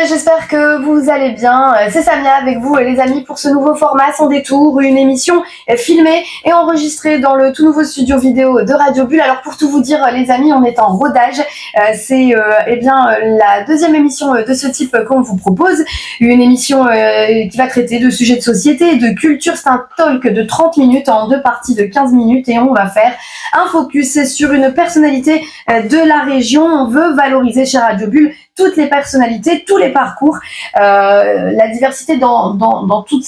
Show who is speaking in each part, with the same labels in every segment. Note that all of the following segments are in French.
Speaker 1: j'espère que vous allez bien. C'est Samia avec vous, les amis, pour ce nouveau format Sans détour, une émission filmée et enregistrée dans le tout nouveau studio vidéo de Radio Bulle. Alors pour tout vous dire, les amis, on est en rodage. C'est la deuxième émission de ce type qu'on vous propose. Une émission qui va traiter de sujets de société et de culture. C'est un talk de 30 minutes en deux parties de 15 minutes et on va faire un focus sur une personnalité de la région. On veut valoriser chez Radio Bulle toutes les personnalités, tous les parcours, la diversité dans tout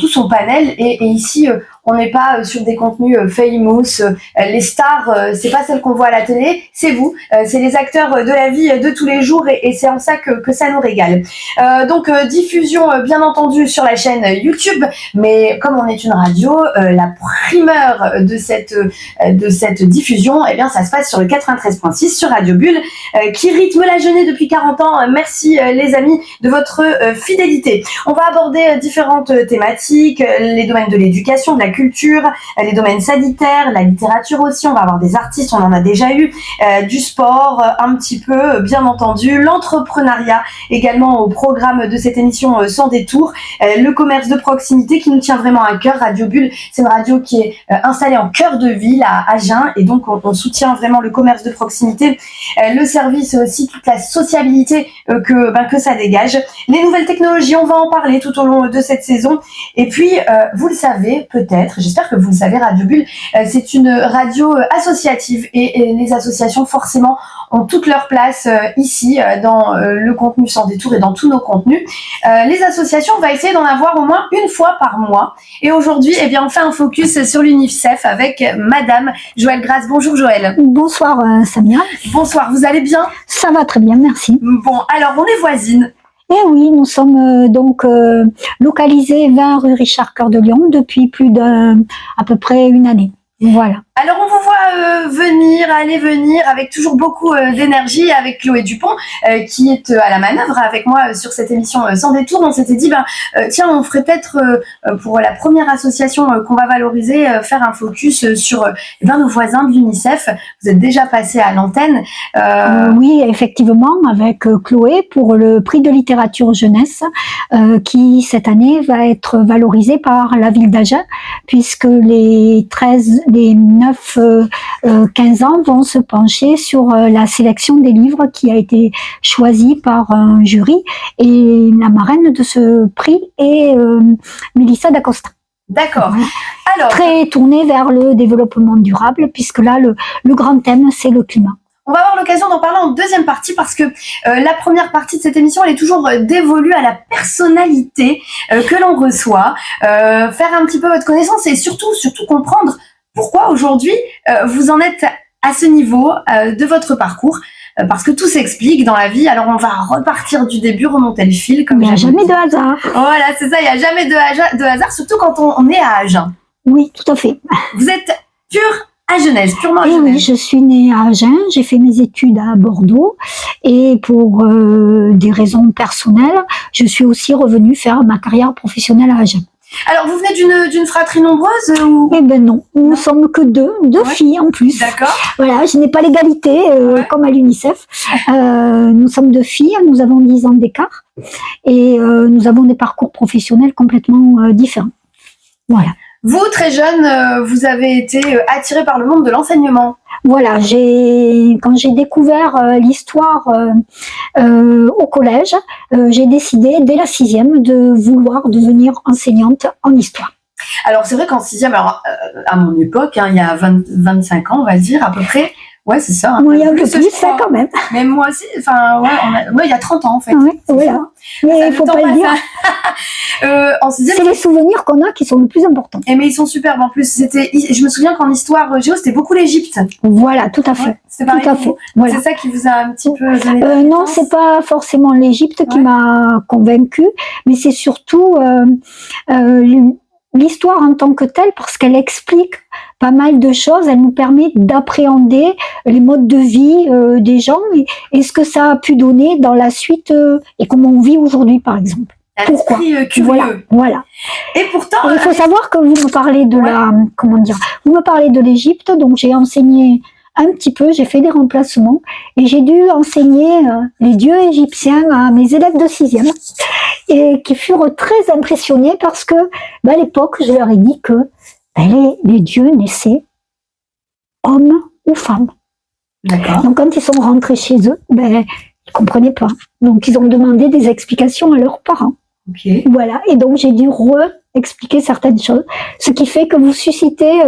Speaker 1: son panel. Et ici, on n'est pas sur des contenus famous. Les stars, c'est pas celles qu'on voit à la télé, c'est vous. C'est les acteurs de la vie de tous les jours et c'est en ça que ça nous régale. Donc, diffusion, bien entendu, sur la chaîne YouTube. Mais comme on est une radio, la primeur de cette diffusion, eh bien, ça se passe sur le 93.6 sur Radio Bulle, qui rythme la jeunesse depuis 40 ans. Merci les amis de votre fidélité. On va aborder différentes thématiques, les domaines de l'éducation, de la culture, les domaines sanitaires, la littérature aussi. On va avoir des artistes, on en a déjà eu, du sport un petit peu, bien entendu, l'entrepreneuriat également au programme de cette émission Sans détour, le commerce de proximité qui nous tient vraiment à cœur. Radio Bulle, c'est une radio qui est installée en cœur de ville à Agen et donc on soutient vraiment le commerce de proximité, le service aussi, toute la sociabilité que ça dégage. Les nouvelles technologies, on va en parler tout au long de cette saison. Et puis, vous le savez peut-être, j'espère que vous le savez, Radio Bulle, c'est une radio associative et les associations forcément ont toute leur place ici dans le contenu Sans détour et dans tous nos contenus. Les associations, on va essayer d'en avoir au moins une fois par mois. Et aujourd'hui, eh bien, on fait un focus sur l'UNICEF avec Madame Joëlle Grasse. Bonjour Joëlle.
Speaker 2: Bonsoir Samia.
Speaker 1: Bonsoir, vous allez bien?
Speaker 2: Ça va très bien, merci.
Speaker 1: Bon, alors on est voisines.
Speaker 2: Eh oui, nous sommes localisés 20 rue Richard Cœur de Lion depuis à peu près une année. Voilà.
Speaker 1: Alors on vous voit aller venir avec toujours beaucoup d'énergie avec Chloé Dupont qui est à la manœuvre avec moi sur cette émission Sans détour. On s'était dit tiens, on ferait peut-être pour la première association qu'on va valoriser faire un focus sur nos voisins de l'UNICEF. Vous êtes déjà passé à l'antenne.
Speaker 2: Oui, effectivement, avec Chloé pour le prix de littérature jeunesse qui cette année va être valorisé par la ville d'Agen puisque les 9-15 ans vont se pencher sur la sélection des livres qui a été choisie par un jury et la marraine de ce prix est Mélissa D'Acosta.
Speaker 1: D'accord. Alors,
Speaker 2: très tournée vers le développement durable puisque là le grand thème c'est le climat.
Speaker 1: On va avoir l'occasion d'en parler en deuxième partie parce que la première partie de cette émission, elle est toujours dévolue à la personnalité que l'on reçoit, faire un petit peu votre connaissance et surtout comprendre pourquoi aujourd'hui vous en êtes à ce niveau de votre parcours, parce que tout s'explique dans la vie. Alors on va repartir du début, remonter le fil. Comme
Speaker 2: il n'y a jamais de hasard.
Speaker 1: Voilà, c'est ça, il n'y a jamais de hasard, surtout quand on est à Agen.
Speaker 2: Oui, tout à fait.
Speaker 1: Vous êtes purement agenaise.
Speaker 2: Oui, je suis née à Agen, j'ai fait mes études à Bordeaux et pour des raisons personnelles, je suis aussi revenue faire ma carrière professionnelle à Agen.
Speaker 1: Alors, vous venez d'une fratrie nombreuse ou...
Speaker 2: Eh ben non, nous sommes que deux filles en plus.
Speaker 1: D'accord.
Speaker 2: Voilà, je n'ai pas l'égalité comme à l'UNICEF. Nous sommes deux filles, nous avons 10 ans d'écart et nous avons des parcours professionnels complètement différents. Voilà.
Speaker 1: Vous, très jeune, vous avez été attirée par le monde de l'enseignement.
Speaker 2: Voilà, quand j'ai découvert l'histoire au collège, j'ai décidé dès la 6e de vouloir devenir enseignante en histoire.
Speaker 1: Alors c'est vrai qu'en 6e, alors à mon époque, il y a 25 ans, on va dire à peu près. Ouais, c'est ça.
Speaker 2: Oui, il y a un peu plus, ça quand même.
Speaker 1: Mais moi aussi, enfin, ouais, il y a 30 ans en fait.
Speaker 2: Oui, voilà. Mais il ne faut pas le dire.
Speaker 1: En 6e,
Speaker 2: c'est les souvenirs qu'on a qui sont le plus importants.
Speaker 1: Et mais ils sont superbes en plus. Je me souviens qu'en histoire géo, c'était beaucoup l'Égypte.
Speaker 2: Voilà, tout à fait.
Speaker 1: Ouais, c'est pareil.
Speaker 2: Tout à fait. Voilà.
Speaker 1: C'est ça qui vous a un petit peu donné
Speaker 2: non, c'est pas forcément l'Égypte qui m'a convaincue, mais c'est surtout l'histoire en tant que telle, parce qu'elle explique pas mal de choses, elle nous permet d'appréhender les modes de vie des gens et ce que ça a pu donner dans la suite et comment on vit aujourd'hui par exemple. Pourquoi
Speaker 1: curieux.
Speaker 2: Voilà.
Speaker 1: Et pourtant,
Speaker 2: il faut savoir que vous me parlez de vous me parlez de l'Égypte, donc j'ai enseigné un petit peu, j'ai fait des remplacements et j'ai dû enseigner les dieux égyptiens à mes élèves de 6e et qui furent très impressionnés parce que à l'époque, je leur ai dit que les dieux naissaient hommes ou femmes.
Speaker 1: D'accord.
Speaker 2: Donc quand ils sont rentrés chez eux, ils comprenaient pas. Donc ils ont demandé des explications à leurs parents.
Speaker 1: Okay.
Speaker 2: Voilà, et donc j'ai dû expliquer certaines choses, ce qui fait que vous suscitez,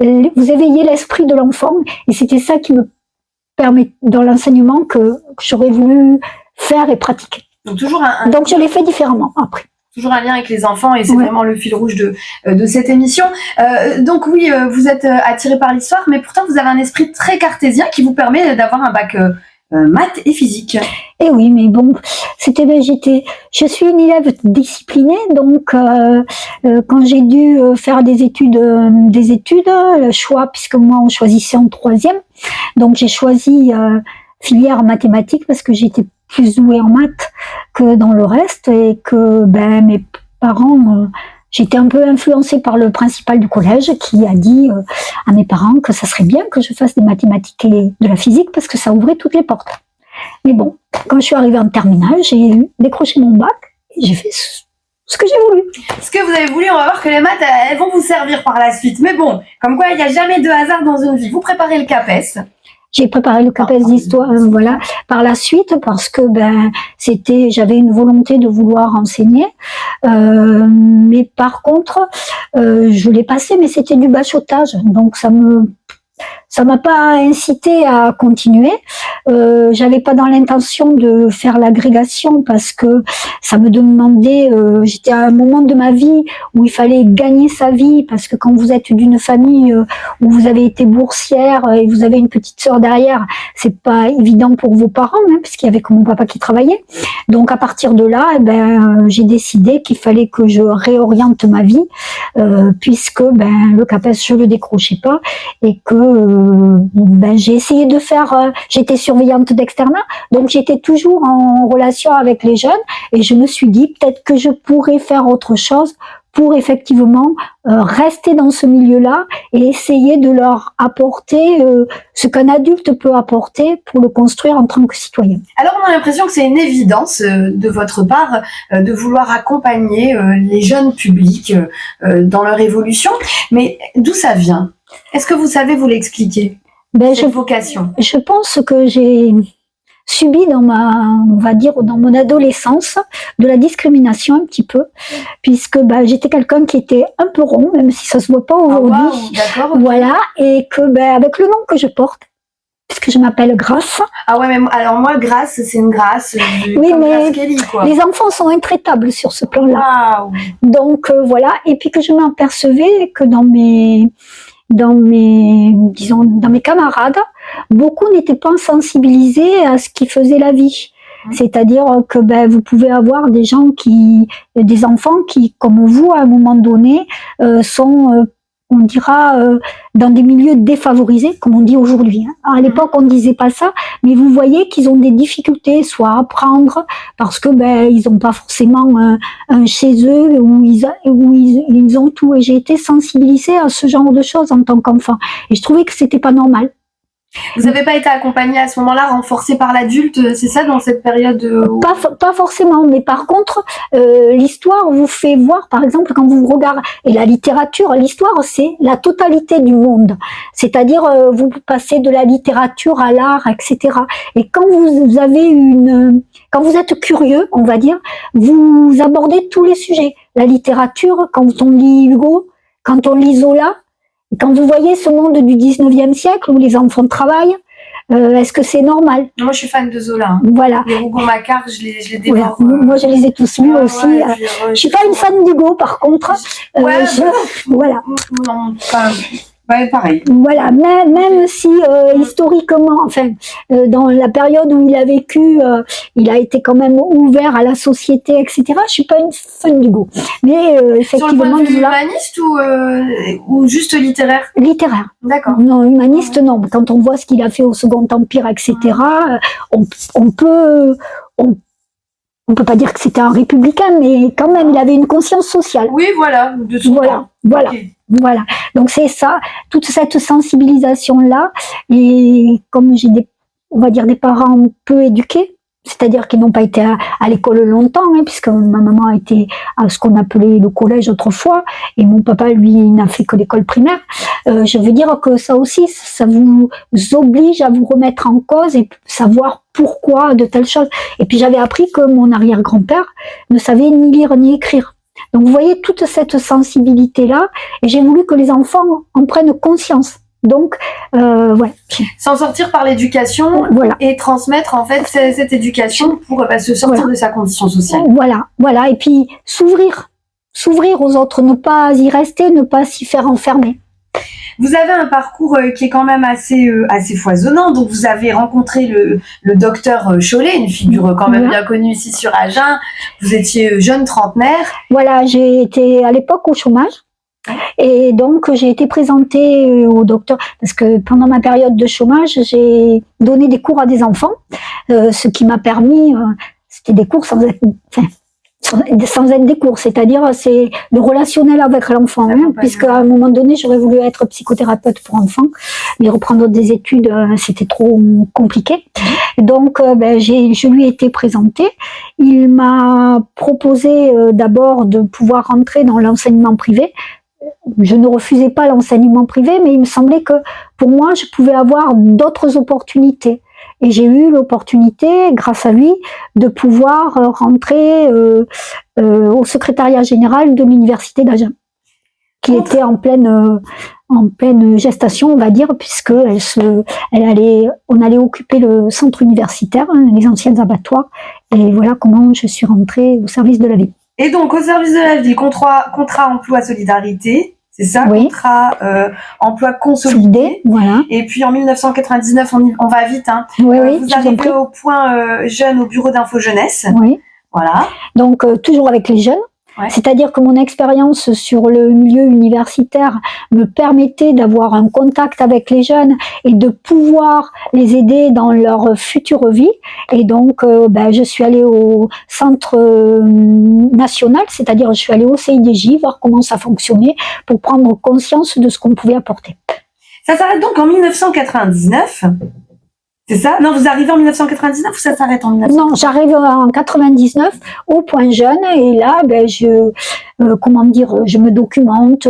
Speaker 2: vous éveillez l'esprit de l'enfant, et c'était ça qui me permet dans l'enseignement que j'aurais voulu faire et pratiquer.
Speaker 1: Donc toujours
Speaker 2: donc je l'ai fait différemment après.
Speaker 1: Toujours un lien avec les enfants, et c'est vraiment le fil rouge de cette émission. Donc oui, vous êtes attiré par l'histoire, mais pourtant vous avez un esprit très cartésien qui vous permet d'avoir un bac maths et physique.
Speaker 2: Et oui, mais bon, je suis une élève disciplinée, donc quand j'ai dû faire des études, le choix, puisque moi on choisissait en 3e, donc j'ai choisi filière mathématiques parce que j'étais plus douée en maths que dans le reste, et que mes parents, j'étais un peu influencée par le principal du collège qui a dit à mes parents que ça serait bien que je fasse des mathématiques et de la physique parce que ça ouvrait toutes les portes. Mais bon, quand je suis arrivée en terminale, j'ai décroché mon bac et j'ai fait ce que j'ai voulu.
Speaker 1: Ce que vous avez voulu, on va voir que les maths, elles vont vous servir par la suite. Mais bon, comme quoi il n'y a jamais de hasard dans une vie. Vous préparez le CAPES.
Speaker 2: J'ai préparé le CAPES d'histoire, voilà, par la suite, parce que j'avais une volonté de vouloir enseigner, mais par contre, je l'ai passé, mais c'était du bachotage, donc ça m'a pas incité à continuer. J'avais pas dans l'intention de faire l'agrégation parce que ça me demandait. J'étais à un moment de ma vie où il fallait gagner sa vie, parce que quand vous êtes d'une famille où vous avez été boursière et vous avez une petite sœur derrière, c'est pas évident pour vos parents, hein, parce qu'il y avait que mon papa qui travaillait. Donc à partir de là, j'ai décidé qu'il fallait que je réoriente ma vie, puisque le CAPES je le décrochais pas, et que j'ai essayé de faire, j'étais surveillante d'externat, donc j'étais toujours en relation avec les jeunes, et je me suis dit peut-être que je pourrais faire autre chose pour effectivement rester dans ce milieu-là et essayer de leur apporter ce qu'un adulte peut apporter pour le construire en tant que citoyen.
Speaker 1: Alors on a l'impression que c'est une évidence de votre part de vouloir accompagner les jeunes publics dans leur évolution, mais d'où ça vient ? Est-ce que vous savez vous l'expliquer, cette vocation ?
Speaker 2: Je pense que j'ai subi on va dire, dans mon adolescence, de la discrimination un petit peu, puisque j'étais quelqu'un qui était un peu rond, même si ça se voit pas aujourd'hui.
Speaker 1: Ah, wow, d'accord.
Speaker 2: Voilà, et que avec le nom que je porte, puisque je m'appelle Grace.
Speaker 1: Ah ouais, mais alors moi, Grace, c'est une Grace.
Speaker 2: Oui,
Speaker 1: comme
Speaker 2: mais
Speaker 1: Grace Kelly, quoi.
Speaker 2: Les enfants sont intraitables sur ce plan-là.
Speaker 1: Wow.
Speaker 2: Donc voilà, et puis que je m'apercevais que dans mes camarades, beaucoup n'étaient pas sensibilisés à ce qui faisait la vie. C'est-à-dire que vous pouvez avoir des enfants qui, comme vous, à un moment donné, sont, on dira, dans des milieux défavorisés, comme on dit aujourd'hui. À l'époque, on ne disait pas ça, mais vous voyez qu'ils ont des difficultés, soit à apprendre, parce que ils n'ont pas forcément un chez eux où ils ont tout. Et j'ai été sensibilisée à ce genre de choses en tant qu'enfant. Et je trouvais que c'était pas normal.
Speaker 1: Vous n'avez pas été accompagnée à ce moment-là, renforcée par l'adulte, c'est ça, dans cette période
Speaker 2: Pas forcément, mais par contre, l'histoire vous fait voir, par exemple, quand vous regardez, et la littérature, l'histoire, c'est la totalité du monde. C'est-à-dire, vous passez de la littérature à l'art, etc. Et quand vous avez quand vous êtes curieux, on va dire, vous abordez tous les sujets. La littérature, quand on lit Hugo, quand on lit Zola, quand vous voyez ce monde du 19e siècle où les enfants travaillent, est-ce que c'est normal ?
Speaker 1: Moi, je suis fan de Zola.
Speaker 2: Voilà.
Speaker 1: Les Rougon-Macquart, je les dévore.
Speaker 2: Voilà. Moi, je les ai tous lus aussi. Je suis pas une fan d'Hugo, par contre. Voilà.
Speaker 1: Non, pareil.
Speaker 2: Voilà, même si historiquement, enfin, dans la période où il a vécu, il a été quand même ouvert à la société, etc. Je suis pas une fan d'Hugo, mais effectivement.
Speaker 1: Sur le point de vue humaniste ou juste littéraire ?
Speaker 2: Littéraire.
Speaker 1: D'accord.
Speaker 2: Non, humaniste, non. Quand on voit ce qu'il a fait au Second Empire, etc., on peut on peut pas dire que c'était un républicain, mais quand même, il avait une conscience sociale.
Speaker 1: Oui, voilà, de son temps.
Speaker 2: Voilà.
Speaker 1: Okay.
Speaker 2: Voilà. Donc c'est ça, toute cette sensibilisation-là, et comme j'ai on va dire des parents peu éduqués, c'est-à-dire qu'ils n'ont pas été à l'école longtemps, hein, puisque ma maman a été à ce qu'on appelait le collège autrefois, et mon papa, lui, n'a fait que l'école primaire. Je veux dire que ça aussi, ça vous oblige à vous remettre en cause et savoir pourquoi de telles choses. Et puis j'avais appris que mon arrière-grand-père ne savait ni lire ni écrire. Donc vous voyez toute cette sensibilité-là, et j'ai voulu que les enfants en prennent conscience. Donc, voilà.
Speaker 1: S'en sortir par l'éducation,
Speaker 2: voilà.
Speaker 1: Et transmettre en fait cette éducation pour se sortir de sa condition sociale.
Speaker 2: Voilà. Et puis s'ouvrir aux autres, ne pas y rester, ne pas s'y faire enfermer.
Speaker 1: Vous avez un parcours qui est quand même assez foisonnant. Donc vous avez rencontré le docteur Chollet, une figure quand même bien connue ici sur Agen. Vous étiez jeune trentenaire.
Speaker 2: Voilà, j'ai été à l'époque au chômage. Et donc j'ai été présentée au docteur parce que pendant ma période de chômage, j'ai donné des cours à des enfants, ce qui m'a permis, c'était des cours sans être des cours, c'est-à-dire c'est le relationnel avec l'enfant, puisque à un moment donné j'aurais voulu être psychothérapeute pour enfants, mais reprendre des études c'était trop compliqué. Donc je lui ai été présentée. Il m'a proposé d'abord de pouvoir rentrer dans l'enseignement privé. Je ne refusais pas l'enseignement privé, mais il me semblait que pour moi je pouvais avoir d'autres opportunités. Et j'ai eu l'opportunité, grâce à lui, de pouvoir rentrer au secrétariat général de l'université d'Agen, qui était en pleine gestation, on va dire, puisque on allait occuper le centre universitaire, les anciens abattoirs, et voilà comment je suis rentrée au service de la ville.
Speaker 1: Et donc, au service de la ville, contrat emploi solidarité, c'est ça,
Speaker 2: oui.
Speaker 1: Contrat emploi consolidé.
Speaker 2: Voilà.
Speaker 1: Et puis en 1999, on va vite, hein.
Speaker 2: Oui,
Speaker 1: vous arrivez au point jeune au bureau d'info jeunesse.
Speaker 2: Oui.
Speaker 1: Voilà.
Speaker 2: Donc toujours avec les jeunes. Ouais. C'est-à-dire que mon expérience sur le milieu universitaire me permettait d'avoir un contact avec les jeunes et de pouvoir les aider dans leur future vie. Et donc, je suis allée au centre national, c'est-à-dire je suis allée au CIDJ, voir comment ça fonctionnait pour prendre conscience de ce qu'on pouvait apporter.
Speaker 1: Ça s'arrête donc en 1999 ? C'est ça ? Non, vous arrivez en 1999 ou ça s'arrête en 1999 ?
Speaker 2: Non, j'arrive en 99 au point jeune et là, je me documente.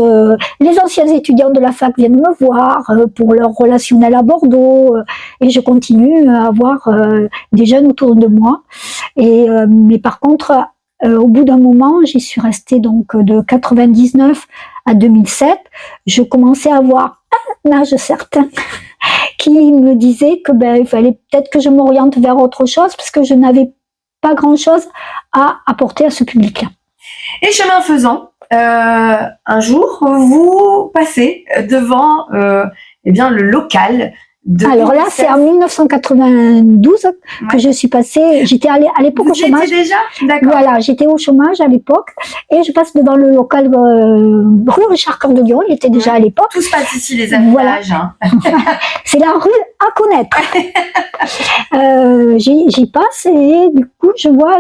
Speaker 2: Les anciens étudiants de la fac viennent me voir pour leur relationnel à Bordeaux et je continue à avoir des jeunes autour de moi. Mais par contre, au bout d'un moment, j'y suis restée donc de 99 à 2007. Je commençais à avoir un âge certain qui me disait que il fallait peut-être que je m'oriente vers autre chose parce que je n'avais pas grand-chose à apporter à ce public-là.
Speaker 1: Et chemin faisant, un jour, vous passez devant le local de
Speaker 2: Alors là, c'est en 1992 que je suis passée. J'étais à l'époque au chômage.
Speaker 1: Vous étiez déjà ? D'accord.
Speaker 2: Voilà, j'étais au chômage à l'époque et je passe devant le local rue Richard Cœur de Lion. Il était déjà à l'époque.
Speaker 1: Tout se passe ici, les amis.
Speaker 2: Voilà. C'est la rue à connaître. J'y passe et du coup, je vois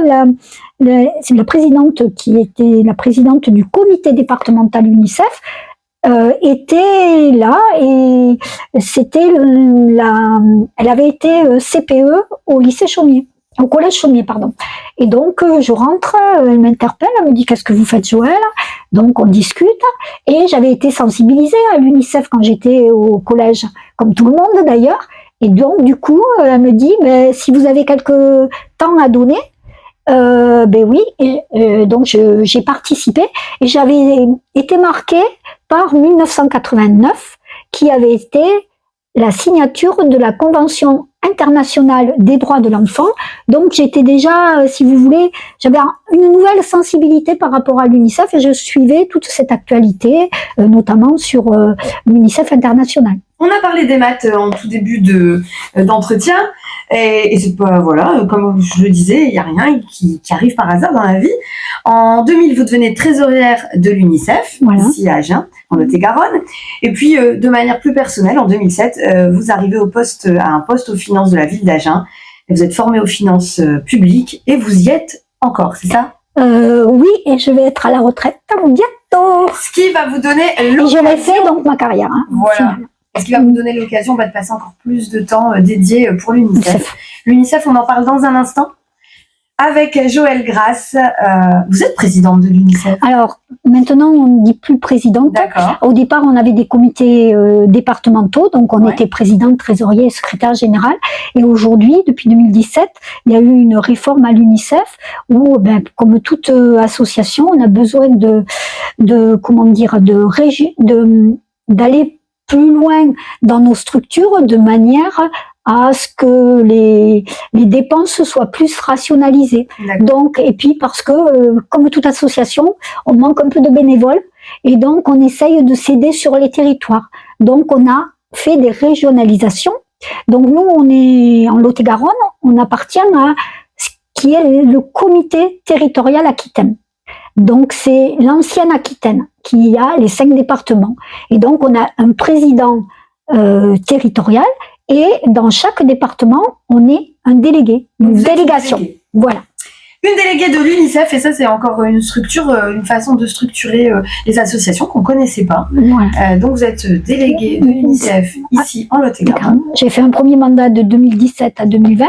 Speaker 2: c'est la présidente qui était la présidente du comité départemental UNICEF. Était là et elle avait été CPE au lycée Chaumier, au collège Chaumier, pardon. Et donc je rentre, elle m'interpelle, elle me dit qu'est-ce que vous faites, Joël ? Donc on discute et j'avais été sensibilisée à l'UNICEF quand j'étais au collège, comme tout le monde d'ailleurs. Et donc du coup elle me dit si vous avez quelques temps à donner. Oui, donc j'ai participé et j'avais été marquée par 1989 qui avait été la signature de la Convention internationale des droits de l'enfant. Donc j'étais déjà, si vous voulez, j'avais une nouvelle sensibilité par rapport à l'UNICEF et je suivais toute cette actualité, notamment sur l'UNICEF international.
Speaker 1: On a parlé des maths en tout début d'entretien et c'est pas, voilà, comme je le disais, il n'y a rien qui arrive par hasard dans la vie. En 2000, vous devenez trésorière de l'UNICEF, ici à Agen, en Lot-et-Garonne. Et puis, de manière plus personnelle, en 2007, vous arrivez à un poste aux finances de la ville d'Agen. Vous êtes formée aux finances publiques et vous y êtes encore, c'est ça?
Speaker 2: Oui, et je vais être à la retraite bientôt.
Speaker 1: Ce qui va vous donner
Speaker 2: Et
Speaker 1: l'occasion.
Speaker 2: je l'ai fait donc ma carrière. Hein,
Speaker 1: Voilà. Ce qui va vous donner l'occasion de passer encore plus de temps dédié pour l'UNICEF. L'UNICEF, on en parle dans un instant avec Joëlle Grasse. Vous êtes présidente de l'UNICEF?
Speaker 2: Alors, maintenant, on ne dit plus présidente.
Speaker 1: D'accord.
Speaker 2: Au départ, on avait des comités départementaux, donc on était présidente, trésorier et secrétaire général. Et aujourd'hui, depuis 2017, il y a eu une réforme à l'UNICEF où, comme toute association, on a besoin d'aller plus loin dans nos structures de manière à ce que les dépenses soient plus rationalisées. Donc, et puis parce que, comme toute association, on manque un peu de bénévoles et donc on essaye de s'aider sur les territoires. Donc, on a fait des régionalisations. Donc, nous, on est en Lot-et-Garonne, on appartient à ce qui est le comité territorial Aquitaine. Donc, c'est l'ancienne Aquitaine qui a les 5 départements. Et donc, on a un président territorial. Et dans chaque département, on est un délégué, une délégation. Voilà.
Speaker 1: Une déléguée de l'UNICEF, et ça c'est encore une structure, une façon de structurer les associations qu'on ne connaissait pas. Ouais. Donc vous êtes déléguée de l'UNICEF ici en Lot-et-Garonne.
Speaker 2: J'ai fait un premier mandat de 2017 à 2020.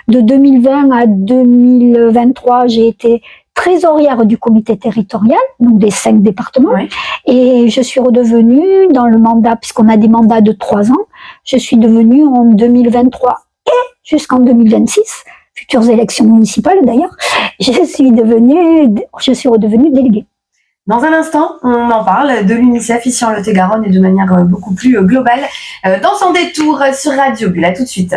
Speaker 2: De 2020 à 2023, j'ai été trésorière du comité territorial, donc des 5 départements. Ouais. Et je suis redevenue dans le mandat, puisqu'on a des mandats de 3 ans, je suis devenue en 2023 et jusqu'en 2026, futures élections municipales d'ailleurs, je suis redevenue déléguée.
Speaker 1: Dans un instant, on en parle de l'UNICEF ici en Lot-et-Garonne et de manière beaucoup plus globale dans son détour sur Radio Bulle. À tout de suite.